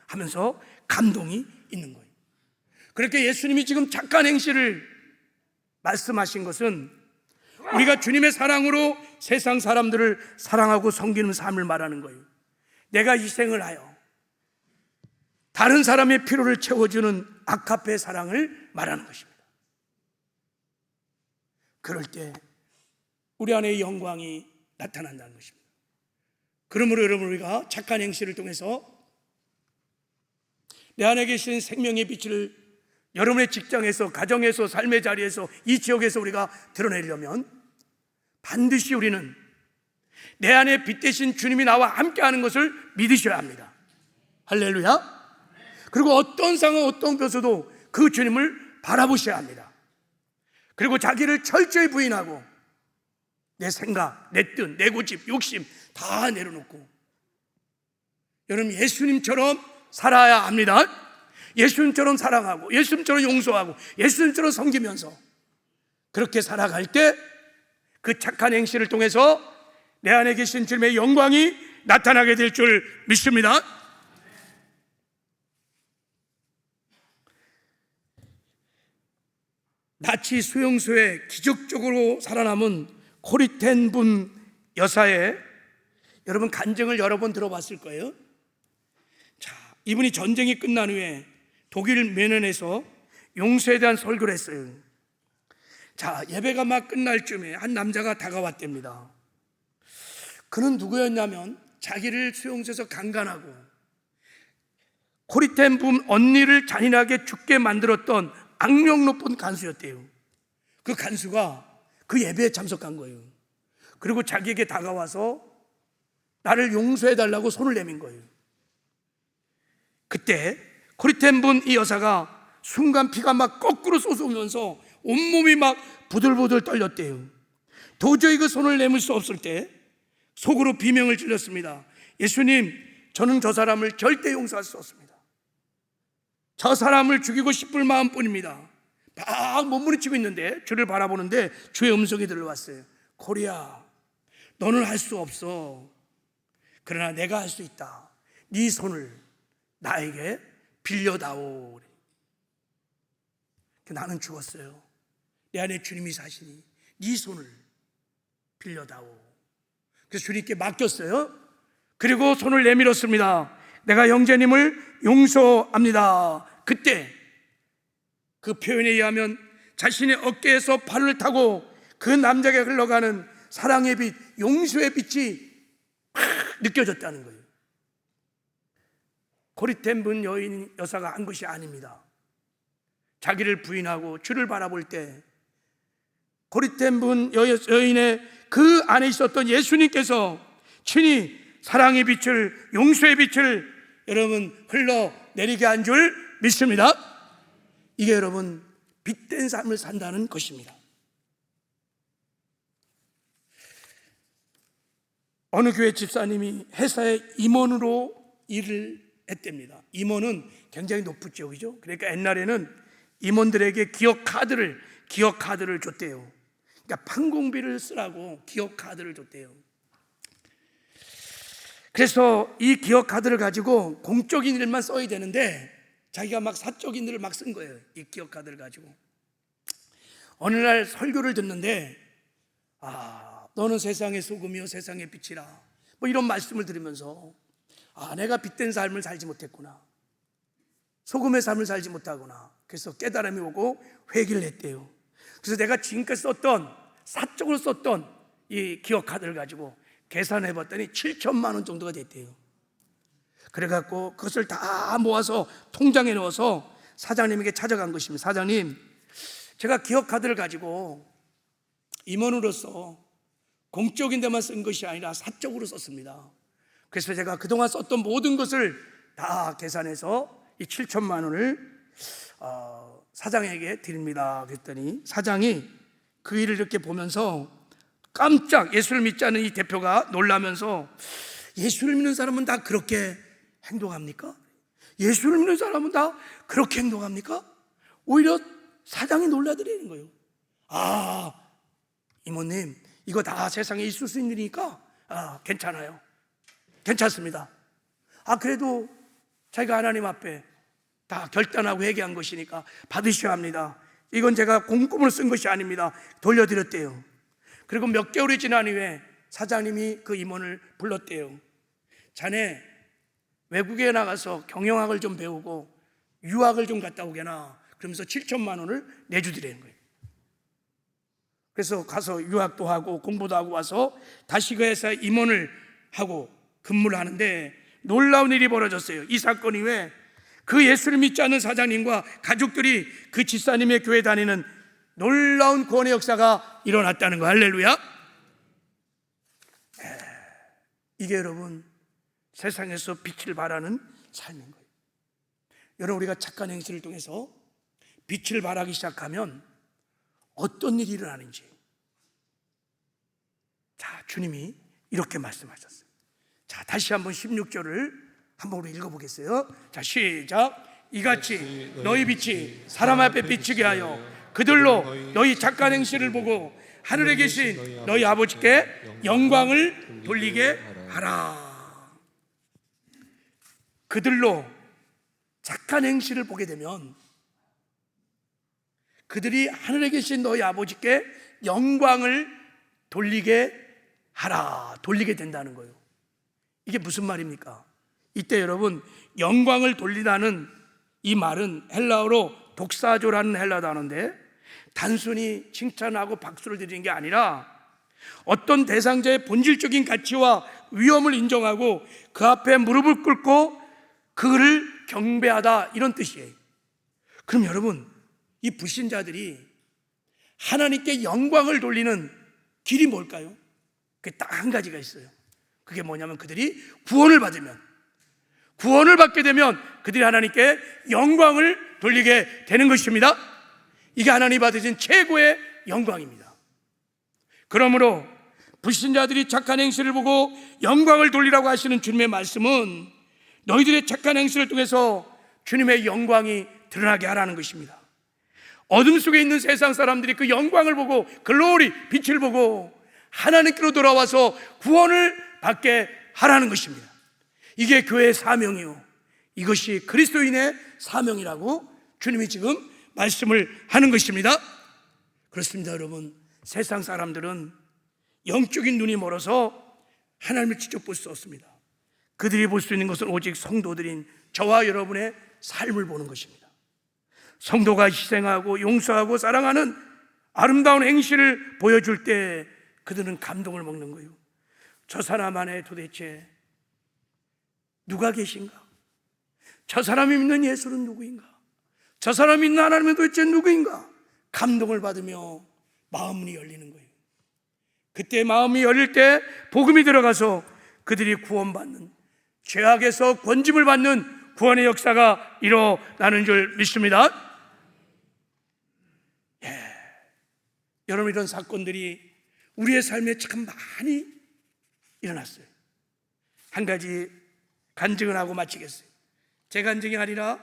하면서 감동이 있는 거예요. 그렇게 예수님이 지금 착한 행실을 말씀하신 것은 우리가 주님의 사랑으로 세상 사람들을 사랑하고 섬기는 삶을 말하는 거예요. 내가 희생을 하여 다른 사람의 필요를 채워주는 아카페 사랑을 말하는 것입니다. 그럴 때 우리 안에 영광이 나타난다는 것입니다. 그러므로 여러분, 우리가 착한 행실을 통해서 내 안에 계신 생명의 빛을 여러분의 직장에서, 가정에서, 삶의 자리에서, 이 지역에서 우리가 드러내려면 반드시 우리는 내 안에 빛 대신 주님이 나와 함께하는 것을 믿으셔야 합니다. 할렐루야. 그리고 어떤 상황, 어떤 것에도 그 주님을 바라보셔야 합니다. 그리고 자기를 철저히 부인하고 내 생각, 내 뜻, 내 고집, 욕심 다 내려놓고 여러분, 예수님처럼 살아야 합니다. 예수님처럼 사랑하고 예수님처럼 용서하고 예수님처럼 섬기면서 그렇게 살아갈 때 그 착한 행실을 통해서 내 안에 계신 주님의 영광이 나타나게 될 줄 믿습니다. 나치 수용소에 기적적으로 살아남은 코리텐 분 여사의, 여러분 간증을 여러 번 들어봤을 거예요. 자, 이분이 전쟁이 끝난 후에 독일 뮌헨에서 용서에 대한 설교를 했어요. 자, 예배가 막 끝날 쯤에 한 남자가 다가왔답니다. 그는 누구였냐면 자기를 수용소에서 강간하고 코리텐 분 언니를 잔인하게 죽게 만들었던 악명 높은 간수였대요. 그 간수가 그 예배에 참석한 거예요. 그리고 자기에게 다가와서 나를 용서해달라고 손을 내민 거예요. 그때 코리텐 분 이 여사가 순간 피가 막 거꾸로 쏟아오면서 온몸이 막 부들부들 떨렸대요. 도저히 그 손을 내밀 수 없을 때 속으로 비명을 질렀습니다. 예수님, 저는 저 사람을 절대 용서할 수 없습니다. 저 사람을 죽이고 싶을 마음뿐입니다. 막 몸부림치고 있는데 주를 바라보는데 주의 음성이 들려왔어요. 코리아, 너는 할 수 없어. 그러나 내가 할 수 있다. 네 손을 나에게 빌려다오. 나는 죽었어요. 내 안에 주님이 사시니 네 손을 빌려다오. 그래서 주님께 맡겼어요. 그리고 손을 내밀었습니다. 내가 형제님을 용서합니다. 그때 그 표현에 의하면 자신의 어깨에서 발을 타고 그 남자에게 흘러가는 사랑의 빛, 용서의 빛이 막 느껴졌다는 거예요. 코리텐 분 여사가 한 것이 아닙니다. 자기를 부인하고 주를 바라볼 때 코리텐 분 여인의 그 안에 있었던 예수님께서 친히 사랑의 빛을, 용서의 빛을 여러분 흘러내리게 한 줄 믿습니다. 이게 여러분 빛된 삶을 산다는 것입니다. 어느 교회 집사님이 회사의 임원으로 일을 했답니다. 임원은 굉장히 높은 직업이죠. 그러니까 옛날에는 임원들에게 기업 카드를 줬대요. 그러니까 판공비를 쓰라고 기업 카드를 줬대요. 그래서 이 기업 카드를 가지고 공적인 일만 써야 되는데 자기가 막 사적인 일을 막 쓴 거예요. 이 기업 카드를 가지고. 어느 날 설교를 듣는데 너는 세상의 소금이요 세상의 빛이라, 뭐 이런 말씀을 들으면서 내가 빛된 삶을 살지 못했구나, 소금의 삶을 살지 못하구나. 그래서 깨달음이 오고 회개를 했대요. 그래서 내가 지금까지 사적으로 썼던 이 기업 카드를 가지고 계산해 봤더니 7천만 원 정도가 됐대요. 그래갖고 그것을 다 모아서 통장에 넣어서 사장님에게 찾아간 것입니다. 사장님, 제가 기업 카드를 가지고 임원으로서 공적인 데만 쓴 것이 아니라 사적으로 썼습니다. 그래서 제가 그동안 썼던 모든 것을 다 계산해서 이 7천만 원을 사장에게 드립니다. 그랬더니 사장이 그 일을 이렇게 보면서 깜짝, 예수를 믿지 않는 이 대표가 놀라면서 예수를 믿는 사람은 다 그렇게 행동합니까? 예수를 믿는 사람은 다 그렇게 행동합니까? 오히려 사장이 놀라더라는 거예요. 이모님, 이거 다 세상에 있을 수 있는 일이니까 괜찮아요. 괜찮습니다. 그래도 자기가 하나님 앞에 다 결단하고 회개한 것이니까 받으셔야 합니다. 이건 제가 공금을 쓴 것이 아닙니다. 돌려드렸대요. 그리고 몇 개월이 지난 후에 사장님이 그 임원을 불렀대요. 자네 외국에 나가서 경영학을 좀 배우고 유학을 좀 갔다 오게나. 그러면서 7천만 원을 내주더라는 거예요. 그래서 가서 유학도 하고 공부도 하고 와서 다시 그 회사에 임원을 하고 근무를 하는데 놀라운 일이 벌어졌어요. 이 사건 이후에 그 예수를 믿지 않는 사장님과 가족들이 그 집사님의 교회 다니는 놀라운 구원의 역사가 일어났다는 거. 할렐루야. 이게 여러분 세상에서 빛을 발하는 삶인 거예요. 여러분, 우리가 착한 행실을 통해서 빛을 발하기 시작하면 어떤 일이 일어나는지, 주님이 이렇게 말씀하셨어요. 다시 한번 16절을 한번 우리 읽어보겠어요. 시작. 이같이 너희 빛이 사람 앞에 비치게 하여 그들로 너희 착한 행실을 보고 하늘에 계신 너희 아버지께 영광을 돌리게 하라. 그들로 착한 행실을 보게 되면 그들이 하늘에 계신 너희 아버지께 영광을 돌리게 하라. 돌리게 된다는 거예요. 이게 무슨 말입니까? 이때 여러분, 영광을 돌리다는 이 말은 헬라어로 독사조라는 헬라 단어인데 단순히 칭찬하고 박수를 드리는 게 아니라 어떤 대상자의 본질적인 가치와 위엄을 인정하고 그 앞에 무릎을 꿇고 그를 경배하다, 이런 뜻이에요. 그럼 여러분, 이 불신자들이 하나님께 영광을 돌리는 길이 뭘까요? 그게 딱 한 가지가 있어요. 그게 뭐냐면 그들이 구원을 받게 되면 그들이 하나님께 영광을 돌리게 되는 것입니다. 이게 하나님이 받으신 최고의 영광입니다. 그러므로 불신자들이 착한 행실을 보고 영광을 돌리라고 하시는 주님의 말씀은 너희들의 착한 행실을 통해서 주님의 영광이 드러나게 하라는 것입니다. 어둠 속에 있는 세상 사람들이 그 영광을 보고, 글로리, 빛을 보고 하나님께로 돌아와서 구원을 받게 하라는 것입니다. 이게 교회의 사명이요, 이것이 그리스도인의 사명이라고 주님이 지금 말씀을 하는 것입니다. 그렇습니다. 여러분, 세상 사람들은 영적인 눈이 멀어서 하나님을 직접 볼 수 없습니다. 그들이 볼 수 있는 것은 오직 성도들인 저와 여러분의 삶을 보는 것입니다. 성도가 희생하고 용서하고 사랑하는 아름다운 행실을 보여줄 때 그들은 감동을 먹는 거예요. 저 사람 안에 도대체 누가 계신가? 저 사람이 믿는 예수는 누구인가? 저 사람이 믿는 하나님은 도대체 누구인가? 감동을 받으며 마음이 열리는 거예요. 그때 마음이 열릴 때 복음이 들어가서 그들이 구원받는, 죄악에서 건짐을 받는 구원의 역사가 일어나는 줄 믿습니다. 여러분, 이런 사건들이 우리의 삶에 참 많이 일어났어요. 한 가지 간증을 하고 마치겠어요. 제 간증이 아니라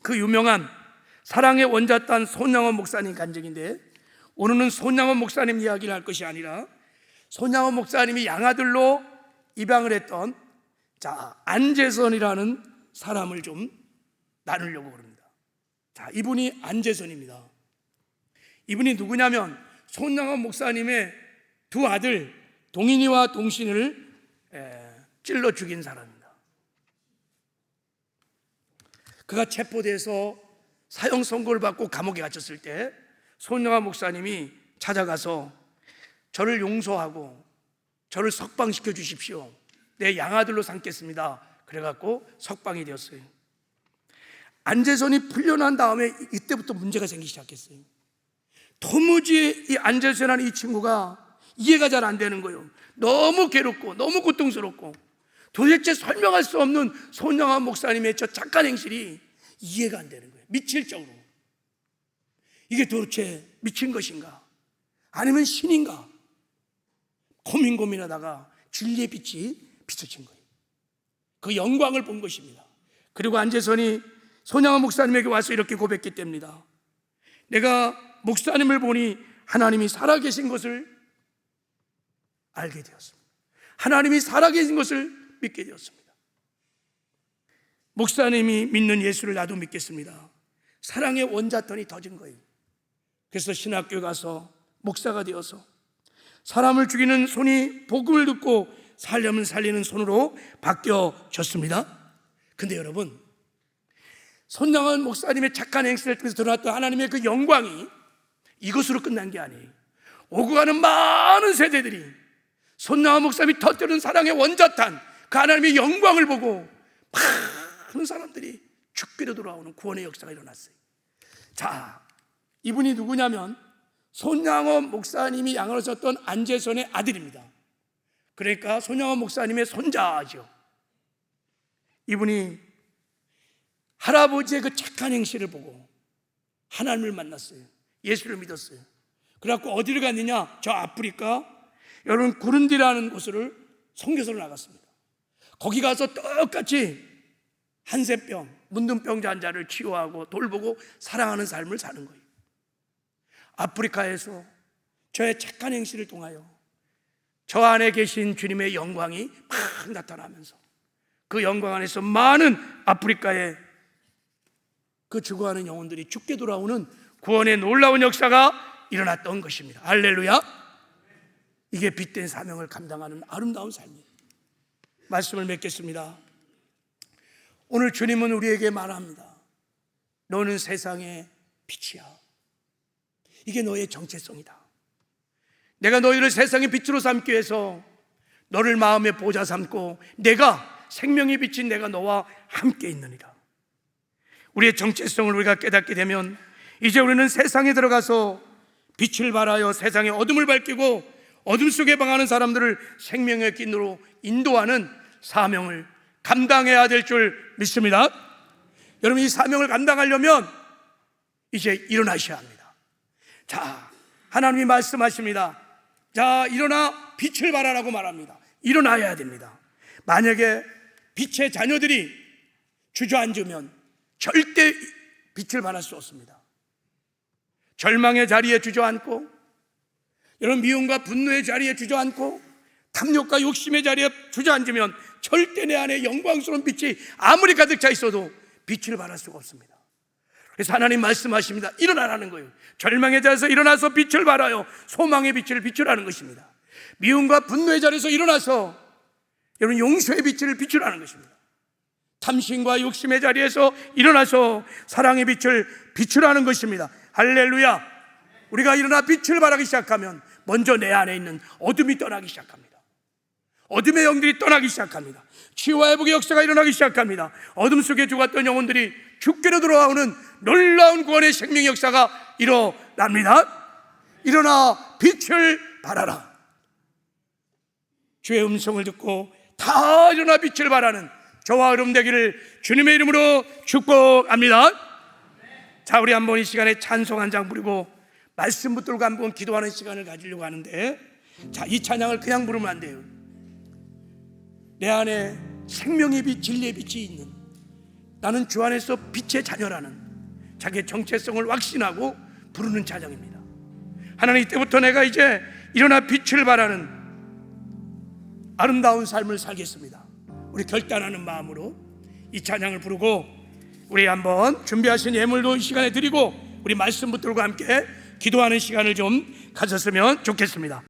그 유명한 사랑의 원자탄 손양원 목사님 간증인데, 오늘은 손양원 목사님 이야기를 할 것이 아니라 손양원 목사님이 양아들로 입양을 했던 안재선이라는 사람을 좀 나누려고 합니다. 이분이 안재선입니다. 이분이 누구냐면 손양원 목사님의 두 아들 동인이와 동신을 찔러 죽인 사람입니다. 그가 체포돼서 사형 선고를 받고 감옥에 갇혔을 때 손양원 목사님이 찾아가서 저를 용서하고 저를 석방시켜 주십시오, 내 양아들로 삼겠습니다. 그래갖고 석방이 되었어요. 안재선이 풀려난 다음에 이때부터 문제가 생기기 시작했어요. 도무지 이 안재선이라는 이 친구가 이해가 잘 안 되는 거예요. 너무 괴롭고 너무 고통스럽고 도대체 설명할 수 없는 손양원 목사님의 저 착한 행실이 이해가 안 되는 거예요. 미칠 정도로. 이게 도대체 미친 것인가? 아니면 신인가? 고민하다가 진리의 빛이 비춰진 거예요. 그 영광을 본 것입니다. 그리고 안재선이 손양원 목사님에게 와서 이렇게 고백했기 때문이다. 내가 목사님을 보니 하나님이 살아계신 것을 알게 되었습니다. 하나님이 살아계신 것을 믿게 되었습니다. 목사님이 믿는 예수를 나도 믿겠습니다. 사랑의 원자탄이 터진 거예요. 그래서 신학교에 가서 목사가 되어서 사람을 죽이는 손이 복음을 듣고 살려면 살리는 손으로 바뀌어졌습니다. 근데 여러분, 손양원 목사님의 착한 행실을 통해서 드러났던 하나님의 그 영광이 이것으로 끝난 게 아니에요. 오고 가는 많은 세대들이 손양원 목사님이 터뜨린 사랑의 원자탄, 그 하나님의 영광을 보고 많은 사람들이 죽기로 돌아오는 구원의 역사가 일어났어요. 이분이 누구냐면 손양원 목사님이 양으로섰던 안재선의 아들입니다. 그러니까 손양원 목사님의 손자죠. 이분이 할아버지의 그 착한 행실을 보고 하나님을 만났어요. 예수를 믿었어요. 그래갖고 어디를 갔느냐? 저 아프리카 여러분 구른디라는 곳을 선교사로 나갔습니다. 거기 가서 똑같이 한센병, 문둥병자 환자를 치유하고 돌보고 사랑하는 삶을 사는 거예요. 아프리카에서 저의 착한 행실을 통하여 저 안에 계신 주님의 영광이 막 나타나면서 그 영광 안에서 많은 아프리카의 그 죽어가는 영혼들이 죽게 돌아오는 구원의 놀라운 역사가 일어났던 것입니다. 할렐루야. 이게 빛된 사명을 감당하는 아름다운 삶이에요. 말씀을 맺겠습니다. 오늘 주님은 우리에게 말합니다. 너는 세상의 빛이야. 이게 너의 정체성이다. 내가 너희를 세상의 빛으로 삼기 위해서 너를 마음의 보좌 삼고 내가 생명이 비친 내가 너와 함께 있느니라. 우리의 정체성을 우리가 깨닫게 되면 이제 우리는 세상에 들어가서 빛을 발하여 세상의 어둠을 밝히고 어둠 속에 방하는 사람들을 생명의 길로 인도하는 사명을 감당해야 될 줄 믿습니다. 여러분, 이 사명을 감당하려면 이제 일어나셔야 합니다. 자, 하나님이 말씀하십니다. 자, 일어나 빛을 발하라고 말합니다. 일어나야 됩니다. 만약에 빛의 자녀들이 주저앉으면 절대 빛을 발할 수 없습니다. 절망의 자리에 주저앉고, 여러분 미움과 분노의 자리에 주저앉고, 탐욕과 욕심의 자리에 주저앉으면 절대 내 안에 영광스러운 빛이 아무리 가득 차 있어도 빛을 발할 수가 없습니다. 그래서 하나님 말씀하십니다. 일어나라는 거예요. 절망의 자리에서 일어나서 빛을 발하여 소망의 빛을 비추라는 것입니다. 미움과 분노의 자리에서 일어나서 여러분 용서의 빛을 비추라는 것입니다. 탐심과 욕심의 자리에서 일어나서 사랑의 빛을 비추라는 것입니다. 할렐루야. 우리가 일어나 빛을 발하기 시작하면 먼저 내 안에 있는 어둠이 떠나기 시작합니다. 어둠의 영들이 떠나기 시작합니다. 치유와 회복의 역사가 일어나기 시작합니다. 어둠 속에 죽었던 영혼들이 죽게로 돌아오는 놀라운 구원의 생명의 역사가 일어납니다. 일어나 빛을 발하라. 주의 음성을 듣고 다 일어나 빛을 발하는 저와 여러분 되기를 주님의 이름으로 축복합니다. 자, 우리 한번 이 시간에 찬송 한 장 부르고 말씀 붙들고 한번 기도하는 시간을 가지려고 하는데, 자, 이 찬양을 그냥 부르면 안 돼요. 내 안에 생명의 빛, 진리의 빛이 있는, 나는 주 안에서 빛의 자녀라는 자기의 정체성을 확신하고 부르는 찬양입니다. 하나님, 이때부터 내가 이제 일어나 빛을 발하는 아름다운 삶을 살겠습니다. 우리 결단하는 마음으로 이 찬양을 부르고 우리 한번 준비하신 예물도 이 시간에 드리고 우리 말씀 붙들고 함께 기도하는 시간을 좀 가졌으면 좋겠습니다.